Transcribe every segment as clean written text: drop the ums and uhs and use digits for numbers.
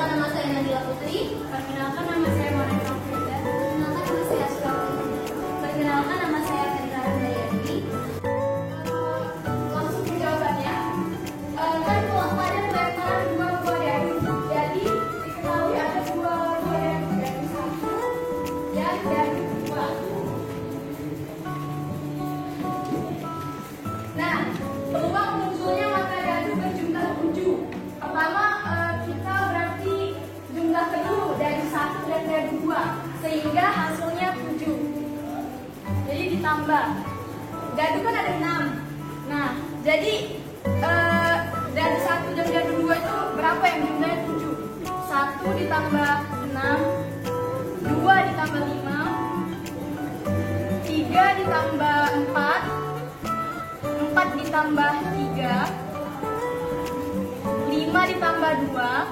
Perkenalkan nama saya Nabila Putri. Perkenalkan nama saya Monica Frida. Perkenalkan nama saya Asra. Perkenalkan nama saya Fenita Randayani. Langsung ke jawabannya. Kan tulang pada lemparan dua buah dadu. Jadi diketahui ada dua buah dadu, dadu satu dan dadu dua. Nah, peluang munculnya mata dadu berjumlah 7. Pertama, kita berarti jumlah kedua dadu 1 dan dadu 2, sehingga hasilnya 7. Jadi ditambah. Dadu kan ada 6. Nah, jadi dadu 1 dan dadu 2 itu berapa yang jumlahnya 7? 1 ditambah 6, 2 ditambah 5, 3 ditambah 4, 4 ditambah 3, 5 ditambah 2,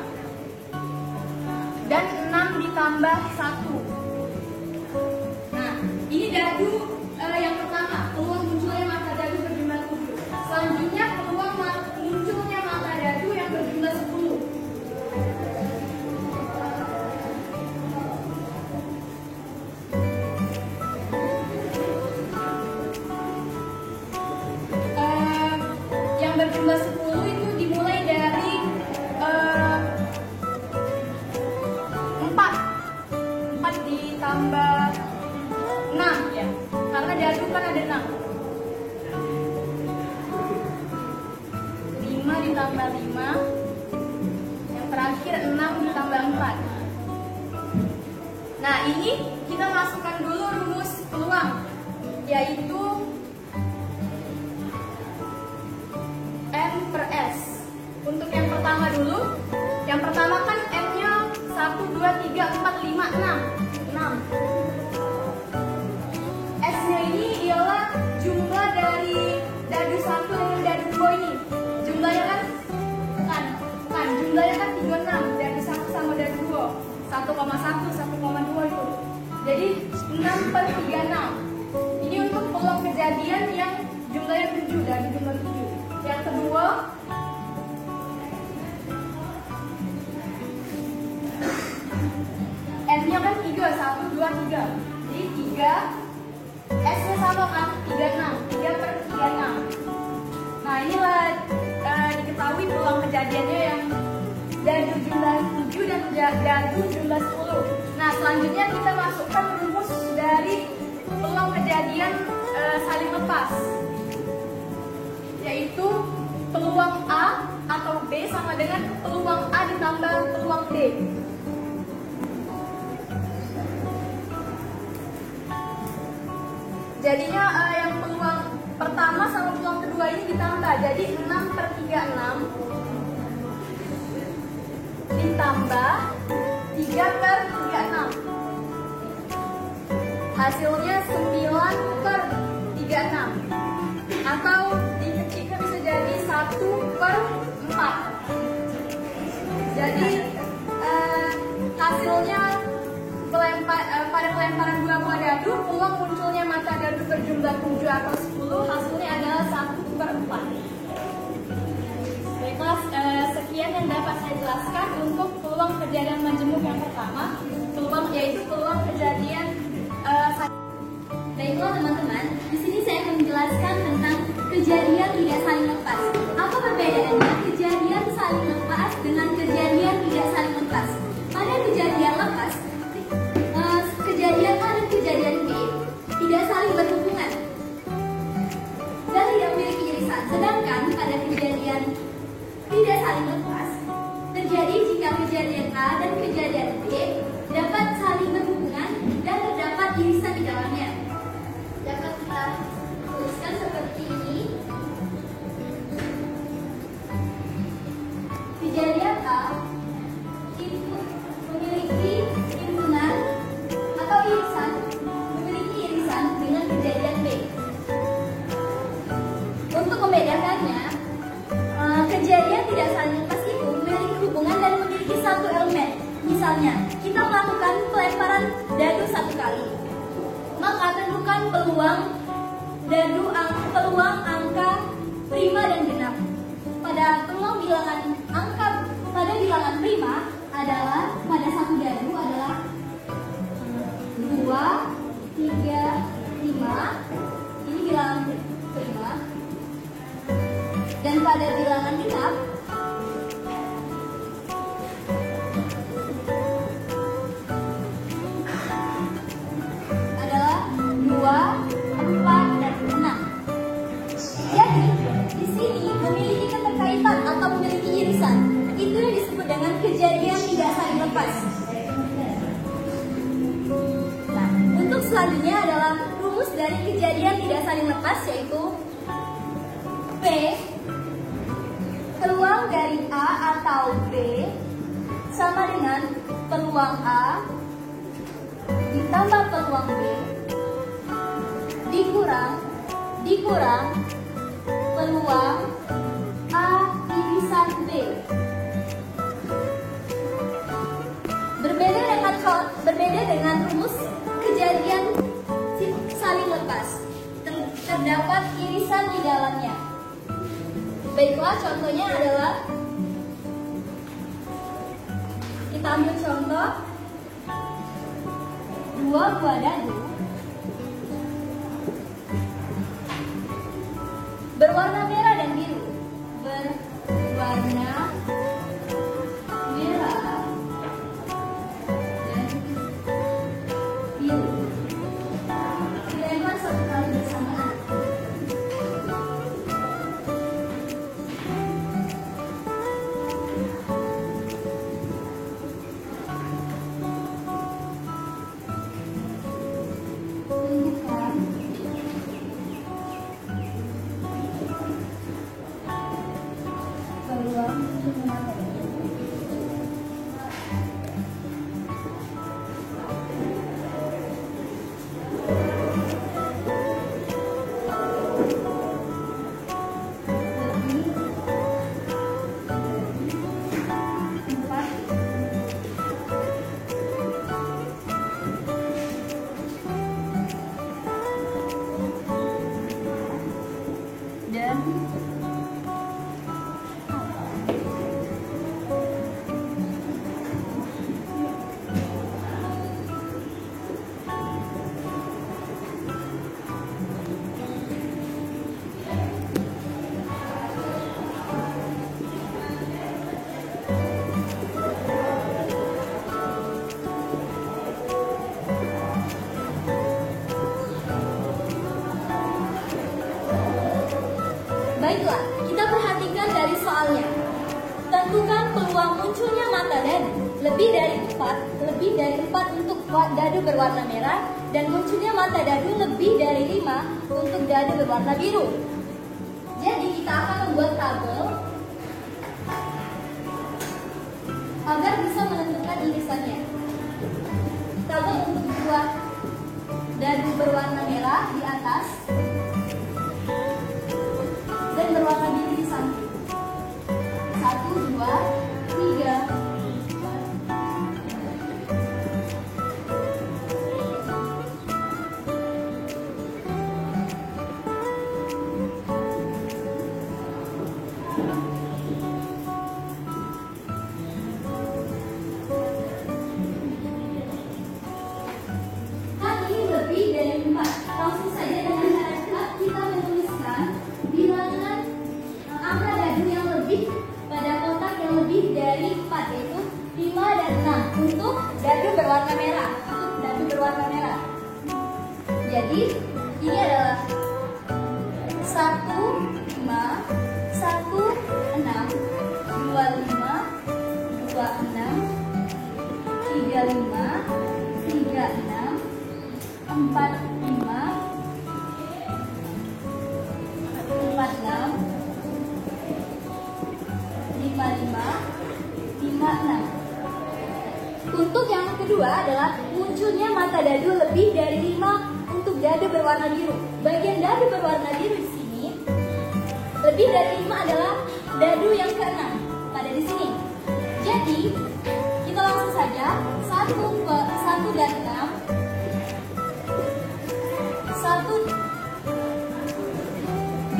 dan 6 ditambah 1. Nah, ini dadu yang pertama, peluang munculnya mata dadu berjumlah 7. Selanjutnya, peluang munculnya mata dadu yang berjumlah 10. Yang berjumlah 10 itu dimulai dari 4 ditambah 6 ya, karena dadu kan ada 6. 5 ditambah 5, yang terakhir 6 ditambah 4. Nah, ini kita masukkan dulu rumus peluang, yaitu N per S. Untuk yang pertama dulu, yang pertama kan N-nya 1, 2, 3, 4, 5, 6. S-nya ini ialah jumlah dari dadu 1 dengan dadu 2 ini. Jumlahnya kan jumlahnya kan 36, dadu 1 sama dadu 2. 1,1, 1,2 itu. Jadi 6 per 36. Ini untuk peluang kejadian yang jumlahnya 7, dadu jumlah 7. Yang kedua, N-nya kan 3, 1, 2, 3. Jadi 3, S-nya sama kan, 36, 3 per 36. Nah, inilah diketahui peluang kejadiannya yang dadu jumlah 7 dan dadu jumlah 10. Nah, selanjutnya kita masukkan rumus dari peluang kejadian saling lepas, yaitu peluang A atau B sama dengan peluang A ditambah peluang B. Jadinya yang peluang pertama sama peluang kedua ini ditambah, jadi 6 per 36 ditambah 3 per 36. Hasilnya 9 per 36, atau dikecilkan bisa jadi 1 per 4. Jadi hasilnya pada pelemparan dua buah dadu, peluang munculnya mata dadu berjumlah 7 atau 10, hasilnya adalah 1 per 4. Baiklah, sekian yang dapat saya jelaskan untuk peluang kejadian majemuk yang pertama, yaitu peluang kejadian. Baiklah teman-teman, di sini saya akan menjelaskan tentang kejadian tidak saling lepas. Apa perbedaannya kejadian saling lepas dengan kejadian tidak saling lepas? Pada kejadian lepas, kejadian A dan kejadian B tidak saling berhubungan dan tidak memiliki irisan. Sedangkan pada kejadian tidak saling lepas terjadi jika kejadian A dan kejadian B dapat saling berhubungan dan terdapat irisan di dalamnya. Dapat kita tuliskan seperti ini. Kejadian A memiliki himpunan atau irisan, memiliki irisan dengan kejadian B. Untuk membedakannya, kejadian tidak saling lepas itu memiliki hubungan dan memiliki satu elemen. Misalnya, kita melakukan pelemparan dadu 1 kali, maka tentukan peluang angka prima dan genap. Pada peluang bilangan angka pada bilangan prima adalah pada satu dadu adalah 2, 3, 5. Ini bilangan kelima. Dan pada bilangan genap adalah 2, 4, dan 6. Jadi di sini memiliki keterkaitan atau memiliki irisan. Itu yang disebut dengan kejadian tidak saling lepas. Nah, untuk selanjutnya adalah rumus dari kejadian tidak saling lepas, yaitu P peluang dari A atau B sama dengan peluang A ditambah peluang B dikurang peluang A irisan B. Berbeda dengan rumus kejadian saling lepas, terdapat irisan di dalamnya. Baiklah, contohnya adalah kita ambil contoh 2 buah dadu berwarna merah dan biru. Berwarna merah dan biru. Dilempar satu kali bersamaan. Baiklah, kita perhatikan dari soalnya. Tentukan peluang munculnya mata dadu lebih dari 4 untuk dadu berwarna merah dan munculnya mata dadu lebih dari 5 untuk dadu berwarna biru. Jadi kita akan membuat tabel agar bisa menentukan irisannya. Tabel untuk buah dadu berwarna merah di atas dan berwarna biru di samping. 1, 2, 3. Kali lebih dari 4. Langsung saja dengan cara cepat kita menuliskan bilangan angka dadu yang lebih pada kotak yang lebih dari 4, yaitu 5 dan 6 untuk dadu berwarna merah. Jadi ini adalah 1, 5, 1, 6, 2, 5, 2, 6, 3, 5, 3, 6, 4, 5, 4, 6, 5, 6. Untuk yang kedua adalah munculnya mata dadu lebih dari 5 untuk dadu berwarna biru. Bagian dadu berwarna biru di sini lebih dari 5 adalah dadu yang ke-6 pada di sini. Jadi kita langsung saja 1 dan 6,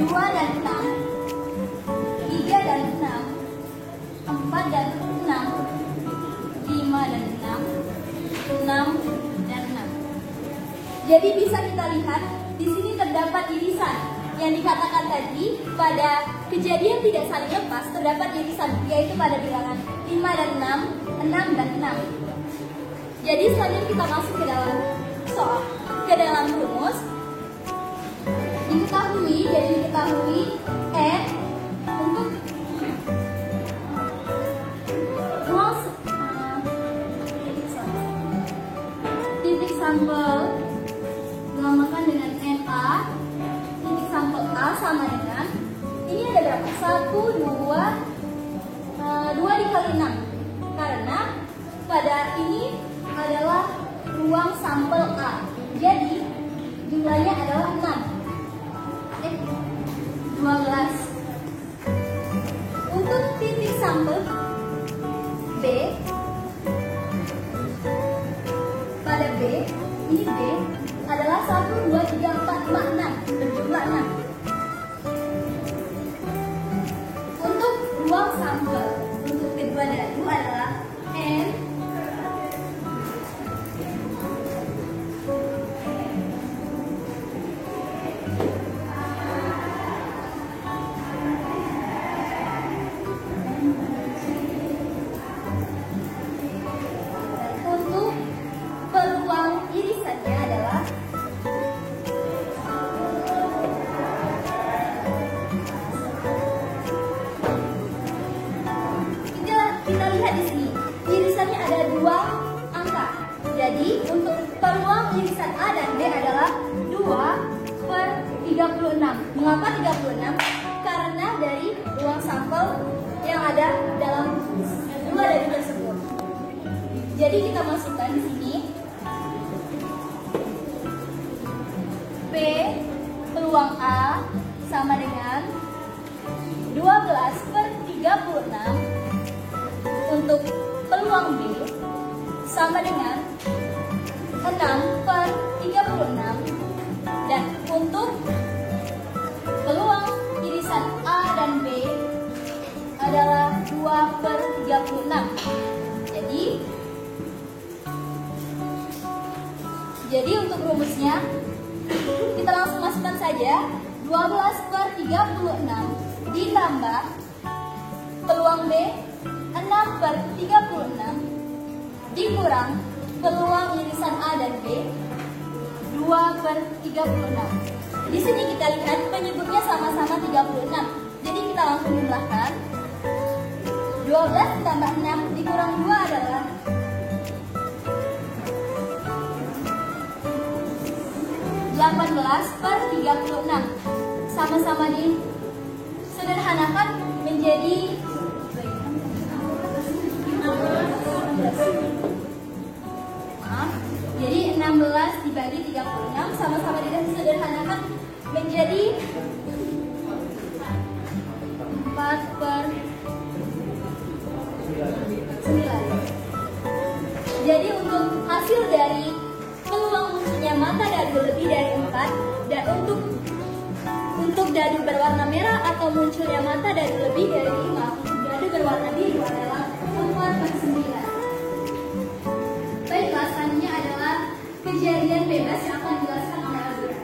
2 dan 6, 3 dan 6, 4 dan 6, Jadi bisa kita lihat di sini terdapat irisan yang dikatakan tadi pada kejadian tidak saling lepas terdapat irisan, yaitu pada bilangan 5 dan 6, 6 dan 6. Jadi selanjutnya kita masuk ke dalam soal, ke dalam rumus. Diketahui N untuk ruang titik sampel dinamakan dengan NA. Titik sampel A sama dengan ini ada berapa? 1, 2 dikali 6, karena pada ini adalah ruang sampel A, jadi jumlahnya adalah 12. Untuk titik sampel B, pada B, ini B adalah 1, 2, 3, 4, 5, 6, berjumlah 6. Untuk ruang sampel, untuk kedua dadu adalah N. Untuk peluang irisannya adalah kita lihat di sini, irisannya ada 2 angka. Jadi untuk peluang irisan A dan B adalah 2/36. Mengapa 36? Karena dari ruang sampel yang ada dalam dua dari tersebut. Jadi kita masukkan di sini P peluang A sama dengan 12/36. Untuk peluang B sama dengan 6/36. Dan untuk peluang irisan A dan B adalah 2/36. Jadi untuk rumusnya kita langsung masukkan saja 12/36 ditambah peluang B 6/36 dikurang peluang irisan A dan B 2/36. Di sini kita lihat penyebutnya sama-sama 36. Jadi kita langsung jumlahkan. 12 ditambah 6 dikurang 2 adalah 18/36. Sama-sama disederhanakan menjadi jadi 16 dibagi 36 sama-sama disederhanakan menjadi 4/9. Jadi untuk hasil dari peluang munculnya mata dadu lebih dari 4 dan untuk dadu berwarna merah atau munculnya mata dadu lebih dari 5, untuk dadu berwarna biru adalah 4/9. Baiklah, selanjutnya adalah kejadian bebas yang akan dijelaskan oleh Azura.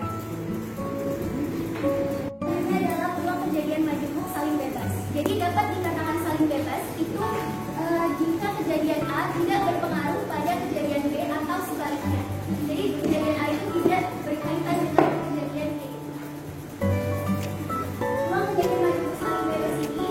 Ini adalah peluang kejadian majemuk saling bebas. Jadi dapat dikatakan saling bebas itu jika kejadian A tidak berpengaruh pada kejadian B atau sebaliknya. Jadi kejadian A itu tidak berkaitan dengan kejadian B. Peluang kejadian majemuk saling bebas ini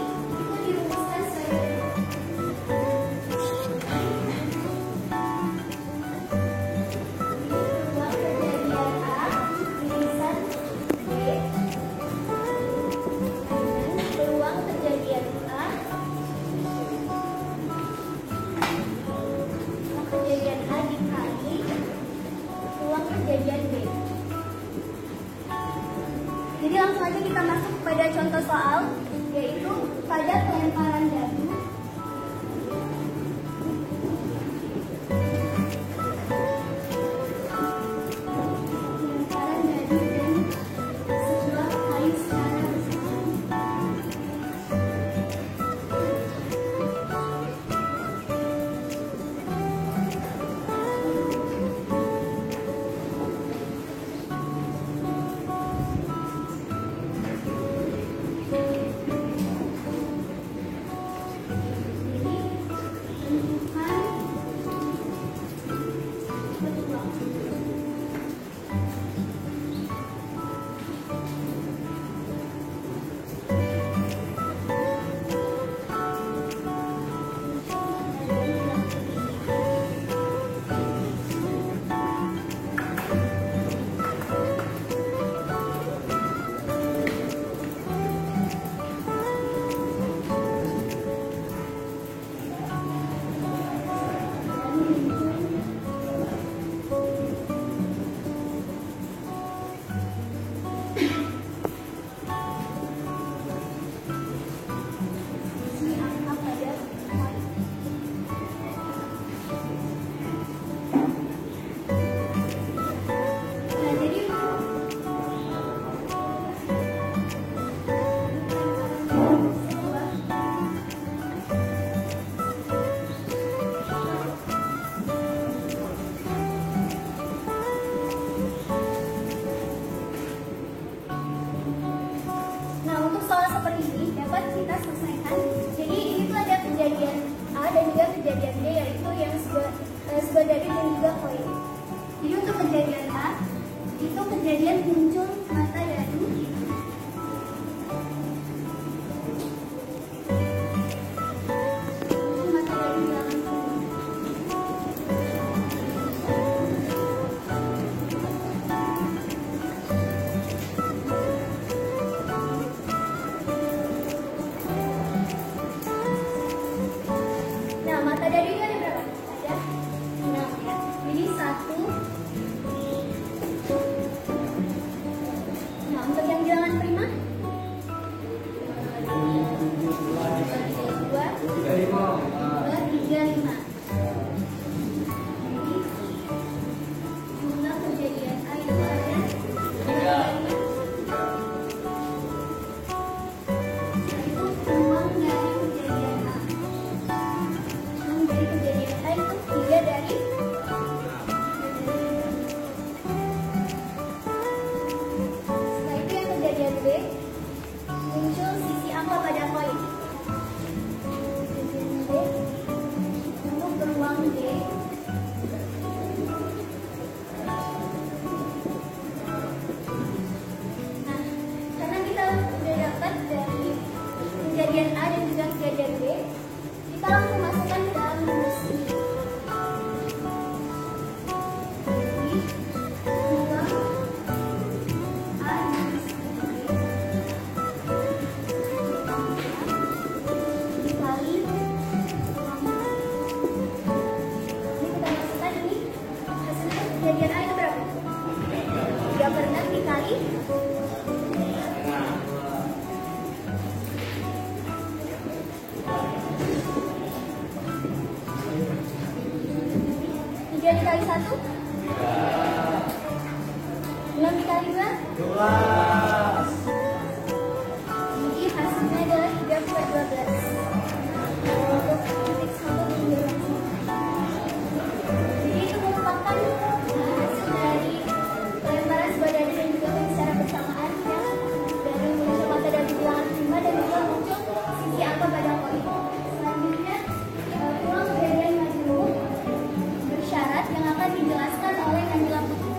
bidadari dan juga koin. Jadi untuk kejadian A, itu kejadian muncul mata dadu. Nah, mata dadu itu ada berapa? Ada 6 ya. Jadi 1. Nah, untuk yang bilangan prima 2, 3, 5. Jadi jumlah kejadian A itu ada 3. Nah, itu peluang dari kejadian A. Dari kejadian A itu 3 dari. Setelah itu yang kejadian B, muncul sisi angka pada koin. Kejadian B, untuk peluang D. Nah, karena kita sudah dapat dari kejadian A dan juga kejadian B, kita langsung masukkan ke dalam rumus ini. Jadi, peluang A minus B dikali peluang B. Ini kita masukkan ini, hasilnya kejadian A itu berapa? 3/6 dikali. Tiga dikali 1 6 dikali 2. Jadi hasilnya adalah 3/12. Untuk titik 1 dan 2. Jadi itu merupakan hasil dari pelemparan sebuah dadu dan juga koin secara bersamaan yang dari muncul mata dadu bilangan prima dan juga muncul sisi angka pada koin. Selanjutnya peluang kejadian majemuk bersyarat yang akan dijelaskan oleh Najla Putri.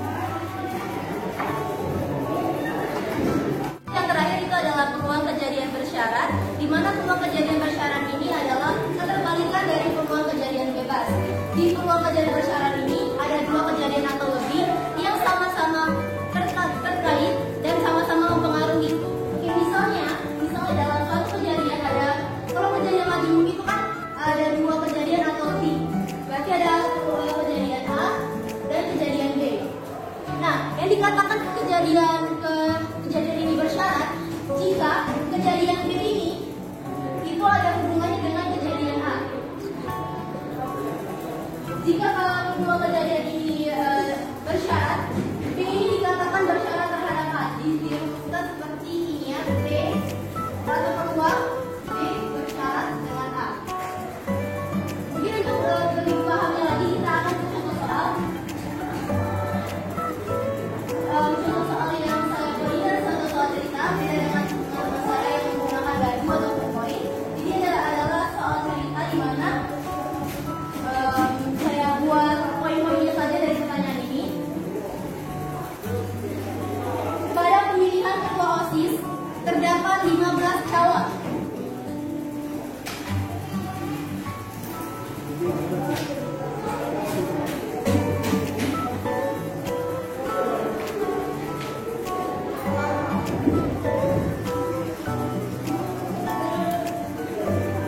Yang terakhir itu adalah peluang kejadian bersyarat, di mana peluang kejadian bersyarat ini adalah keterbalikan dari peluang kejadian bebas. Di peluang kejadian bersyarat ini ada 2 kejadian atau lebih yang sama-sama terkait dan sama-sama mempengaruhi. Oke, misalnya dalam suatu kejadian ada, kalau kejadian majemuk itu kan ada 2 kejadian atau lebih. Berarti ada kejadian A dan kejadian B. Nah, yang dikatakan kejadian ini bersyarat jika kejadian B ini itu ada hubungannya dengan kejadian A. Jika kalau kedua kejadian ini bersyarat, B ini dikatakan bersyarat terhadap A. Dirumuskan seperti ini ya, B atau peluang B bersyarat dengan A. Mungkin untuk lebih pahamnya lagi kita akan ke contoh soal. Contoh soal yang saya beri adalah contoh soal cerita, beda dengan teman saya yang menggunakan dadu atau koin. Ini adalah soal cerita di mana saya buat poin-poinnya saja dari pertanyaan ini. Pada pemilihan ketua OSIS terdapat 15 calon.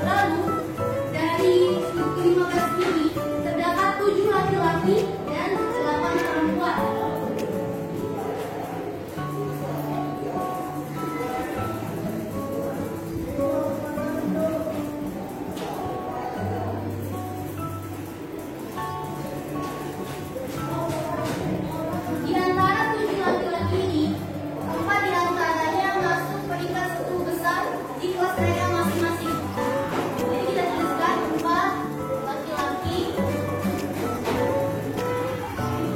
Lalu dari 15 ini terdapat 7 laki-laki dan 8 perempuan. Di antara 7 laki-laki ini, 4 di antaranya masuk peringkat 10 besar di kelas mereka masing-masing. Jadi kita tuliskan 4 laki-laki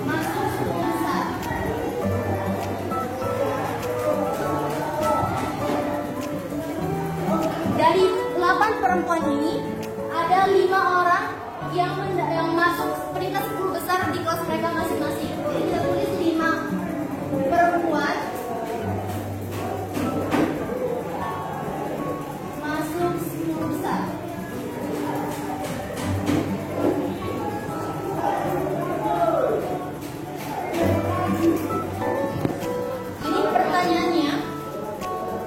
masuk 10 besar. Dari 8 perempuan ini ada 5 orang yang masuk peringkat 10 besar di kelas mereka masing-masing. Jadi kita tulis 5 perempuan masuk 10 besar. Jadi pertanyaannya,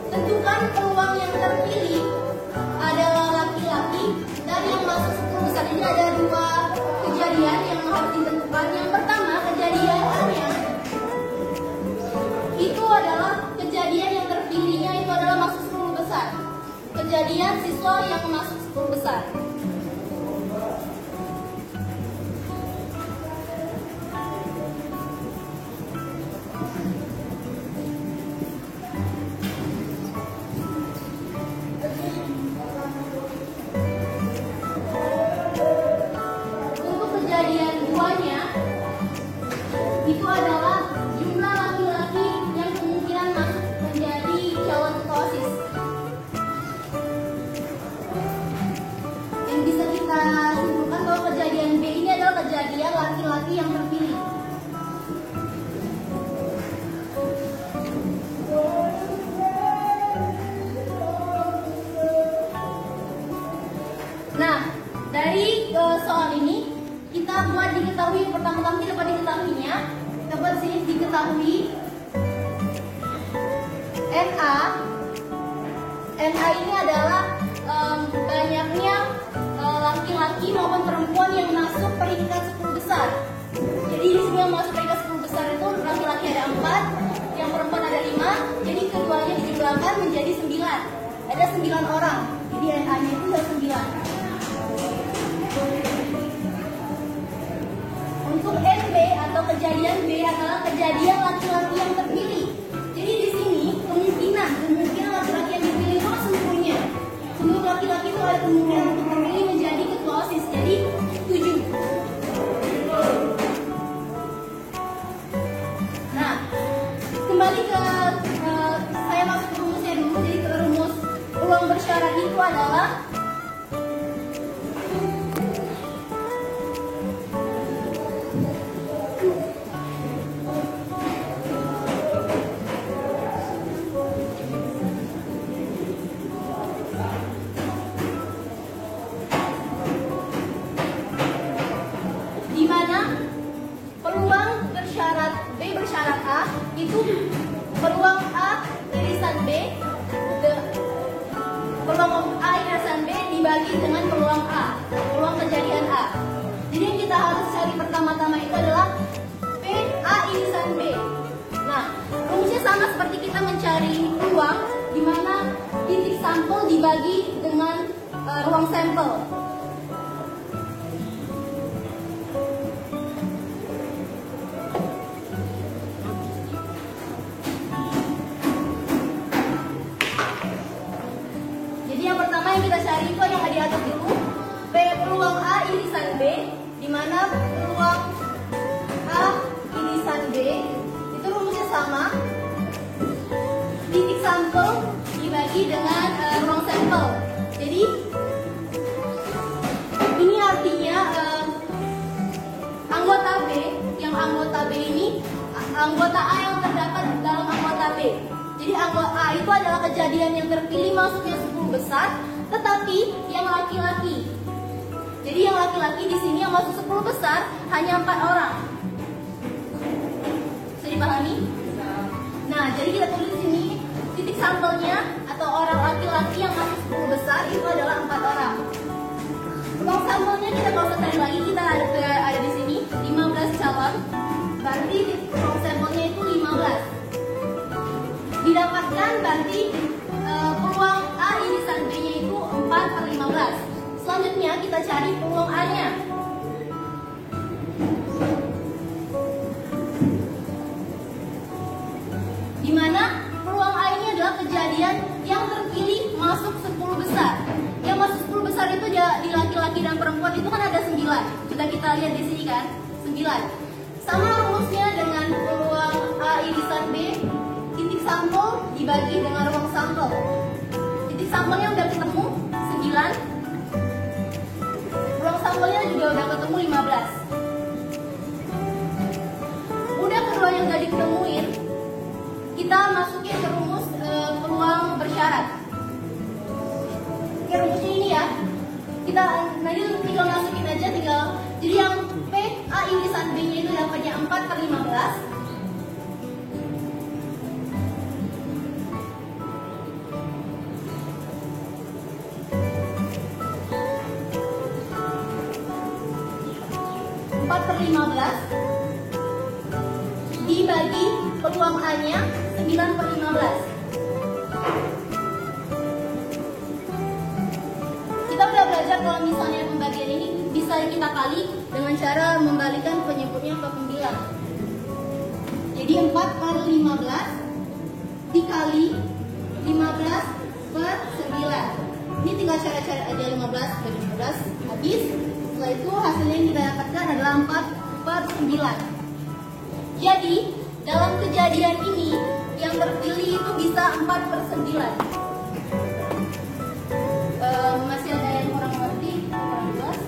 tentukan peluang yang terpilih adalah laki-laki dari yang masuk 10 besar. Ini ada 2 kejadian yang harus ditentukan. Yang pertama, kejadian A-nya itu adalah kejadian yang terpilihnya itu adalah masuk 10 besar. Kejadian siswa yang masuk 10 besar. Untuk kejadian 2-nya itu adalah jumlah laki-laki yang kemungkinan masuk menjadi calon ketua OSIS. Yang bisa kita simpulkan bahwa kejadian B ini adalah kejadian laki-laki yang terpilih. Nah, dari soal ini kita buat diketahui, pertama-tama kita buat diketahuinya. Kita buat sini diketahui NA ini adalah banyaknya laki-laki maupun perempuan yang masuk peringkat 10 besar. Jadi di sini yang masuk peringkat 10 besar itu laki-laki ada 4, yang perempuan ada 5. Jadi keduanya dijumlahkan menjadi 9. Ada 9 orang. Jadi NA-nya itu ada 9. Untuk NB atau kejadian B adalah kejadian laki-laki yang terpilih. Jadi di sini kemungkinan laki-laki yang dipilih itu seluruhnya. Seluruh laki-laki itu ada kemungkinan untuk terpilih menjadi ketua OSIS. Jadi 7. Nah, kembali ke saya masuk ke rumusnya dulu. Jadi ke rumus peluang bersyarat itu adalah peluang bersyarat B bersyarat A itu peluang A irisan B, peluang A irisan B dibagi dengan peluang A, peluang kejadian A. Jadi yang kita harus cari pertama-tama itu adalah P A irisan B. Nah, rumusnya sama seperti kita mencari peluang di mana titik sampel dibagi dengan ruang sampel. Yang pertama yang kita cari itu yang di atas dulu, P peluang A irisan B, di mana peluang A irisan B itu rumusnya sama, titik sampel dibagi dengan ruang sampel. Jadi ini artinya anggota B, yang anggota B ini anggota A yang terdapat dalam anggota B. Jadi anggota A itu adalah kejadian yang terpilih masuknya 10 besar, tetapi yang laki-laki. Jadi yang laki-laki di sini yang masuk 10 besar hanya 4 orang. Bisa dipahami? Nah, jadi kita tulis di sini titik sampelnya atau orang laki-laki yang masuk 10 besar itu adalah 4 orang. Ruang sampelnya kita kalau cari lagi, kita ada di sini 15 calon. Berarti ruang sampelnya itu 15. Didapatkan berarti peluang A irisan B-nya itu 4/15. Selanjutnya kita cari peluang A-nya. Di mana peluang A ini adalah kejadian yang terpilih masuk 10 besar. Yang masuk 10 besar itu di laki-laki dan perempuan itu kan ada 9. Sudah kita lihat di sini kan, 9. Sama rumusnya dengan peluang A irisan B, titik sampel dibagi dengan ruang sampel. Titik sampelnya udah ketemu 9. Ruang sampel sampelnya juga udah ketemu 15. Udah kedua yang tadi ditemuin, kita masukin ke rumus peluang bersyarat. Oke, rumusnya ini ya. Kita nanti tinggal masukin aja, jadi yang P A irisan B nya itu dapatnya 4/15. Dibagi peluang A-nya 9/15. Kita udah belajar kalau misalnya pembagian ini bisa kita kali dengan cara membalikkan penyebutnya ke 9. Jadi 4/15 dikali 15/9. Ini tinggal cari-cari aja, 15 bagi 15 habis. Setelah itu hasilnya yang kita dapatkan adalah 4/9. Jadi dalam kejadian ini yang terpilih itu bisa 4/9. Masih ada yang kurang ngerti? Kurang jelas?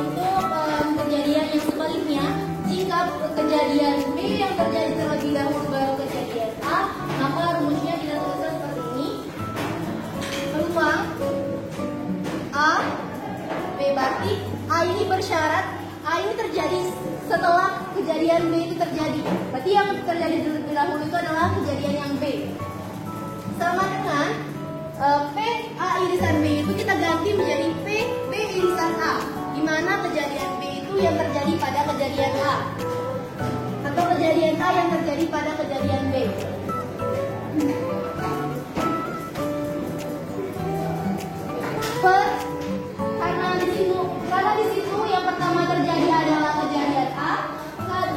Untuk kejadian yang sebaliknya, jika kejadian B yang terjadi terlebih dahulu baru kejadian A, maka rumusnya kita tuliskan seperti ini. Peluang A, B berarti A ini bersyarat, A ini terjadi setelah kejadian B itu terjadi. Berarti yang terjadi terlebih dahulu itu adalah kejadian yang B. Sama dengan P A irisan B itu kita ganti menjadi P B irisan A, di mana kejadian B itu yang terjadi pada kejadian A, atau kejadian A yang terjadi pada kejadian B. Karena di situ yang pertama terjadi adalah kejadian A,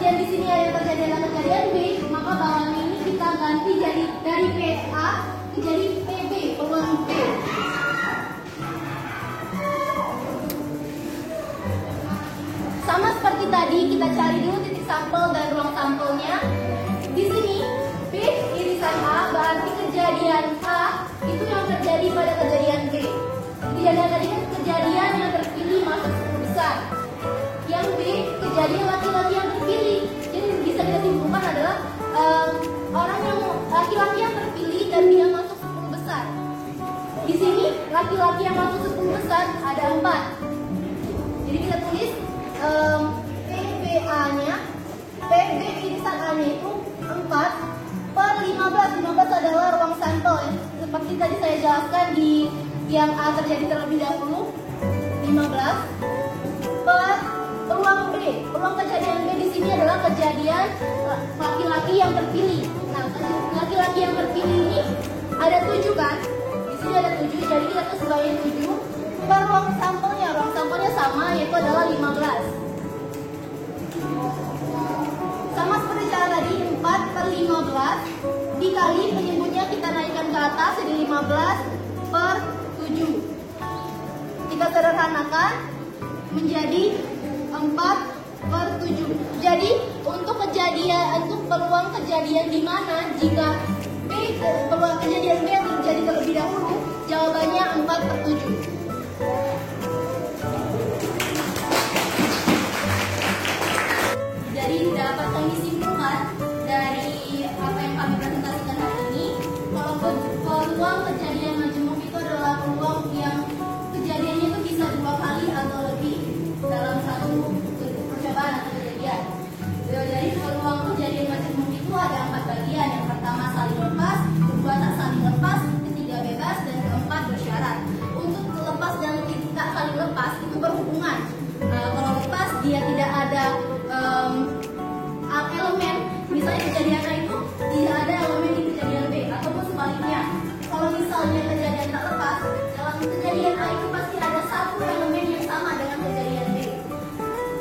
dan di sini ada yang terjadi adalah kejadian B, maka bawah ini kita ganti jadi dari PA jadi PB, peluang B. Sama seperti tadi, kita cari dulu titik sampel dan ruang sampelnya. Di sini B irisan A berarti kejadian A itu yang terjadi pada kejadian B. Kejadian tadi kan kejadian yang terpilih masuk 10 besar. Yang B kejadian laki-laki yang terpilih. Jadi bisa kita simpulkan adalah orang yang laki-laki yang terpilih dan dia masuk 10 besar. Di sini laki-laki yang masuk 10 besar ada 4. Jadi kita tulis PBA-nya, PB irisan A-nya itu 4/15. 15 adalah ruang sampel ya. Seperti tadi saya jelaskan di yang A terjadi terlebih dahulu, 15 per peluang B. Peluang kejadian B di sini adalah kejadian laki-laki yang terpilih. Nah, laki-laki yang terpilih ini ada 7 kan? Di sini ada 7, jadi kita tulis sebagai 7 per ruang sampelnya. Ruang sampelnya sama, yaitu adalah 15. Sama seperti cara tadi, 4/15 dikali penyebutnya kita naikkan ke atas jadi 15/7. Kita sederhanakan menjadi 4/7. Jadi untuk peluang kejadian di mana jika peluang kejadian B yang terjadi terlebih dahulu, jawabannya 4/7. Jadi dapat kami simpulkan dari apa yang kami presentasikan hari ini, kalau peluang kejadian majemuk itu adalah peluang yang kejadiannya itu bisa 2 kali atau lebih dalam satu percobaan atau kejadian. Jadi peluang kejadian majemuk itu ada 4 bagian. Yang pertama saling lepas, kedua tak saling lepas, ketiga bebas, dan keempat bersyarat. Untuk lepas dan tidak saling lepas itu berhubungan. Kalau lepas dia tidak ada elemen, misalnya kejadian A itu tidak ada elemen di kejadian B, ataupun sebaliknya. Kalau misalnya kejadian tak lepas, dalam kejadian A itu pasti ada satu elemen yang sama dengan kejadian B.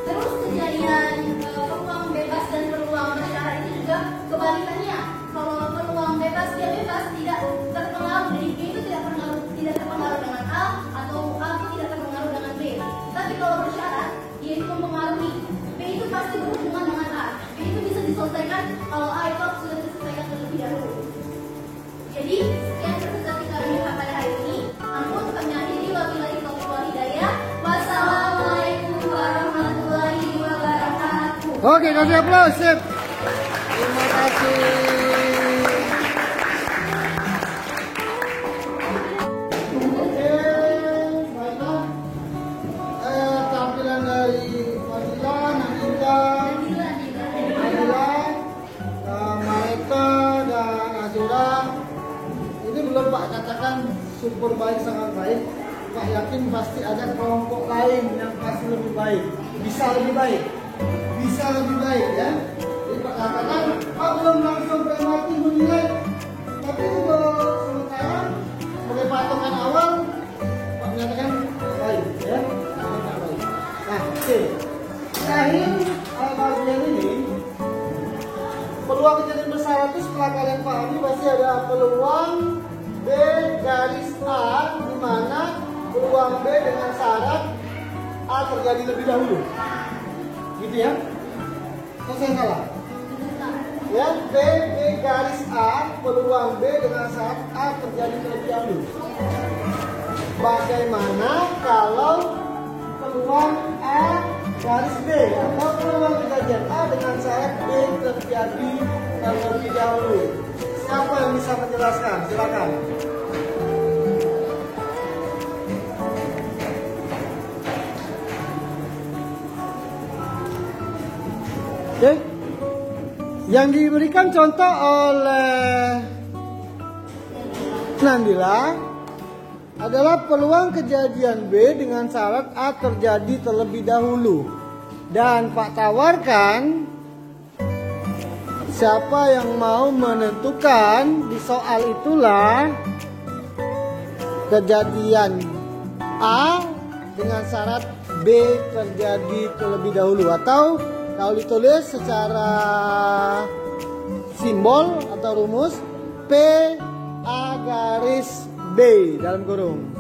Terus kejadian peluang bebas dan peluang bersyarat itu juga kebalikannya. Kalau peluang bebas dia bebas, tidak terpengaruh, jadi B itu tidak terpengaruh dengan A, atau A itu tidak terpengaruh dengan B. Tapi kalau bersyarat, dia itu mempengaruhi. B itu pasti berhubungan dengan A. B itu bisa diselesaikan kalau A itu sudah diselesaikan terlebih dahulu. Jadi, sekian presentasi kami pada hari ini. Ampun, kami akhiri. Wabillahi taufiq Oke, kasih aplaus, sip. Terima kasih. Oke, baiklah. Tampilan dari Fadila, Nabila, Maeta, dan Azura. Ini belum Pak katakan super baik, sangat baik. Pak yakin pasti ada kelompok lain yang pasti lebih baik. Bisa lebih baik ya. Jadi Pak katakan, Pak belum langsung pragmatis menilai, tapi untuk sementara sebagai patokan awal Pak menyatakan baik ya. Nah, oke. Terakhir bagian ini peluang kejadian bersyarat itu setelah kalian pahami pasti ada peluang B garis A, di mana peluang B dengan syarat A terjadi lebih dahulu. Gitu ya? Atau saya salah? Ya, B garis A, peluang B dengan syarat A terjadi terlebih dahulu. Bagaimana kalau peluang A garis B atau peluang kejadian A dengan syarat B terjadi terlebih dahulu? Siapa yang bisa menjelaskan? Silakan. Oke. Yang diberikan contoh oleh Nabila adalah peluang kejadian B dengan syarat A terjadi terlebih dahulu. Dan Pak tawarkan siapa yang mau menentukan di soal itulah kejadian A dengan syarat B terjadi terlebih dahulu, atau kalau ditulis secara simbol atau rumus P A garis B dalam kurung.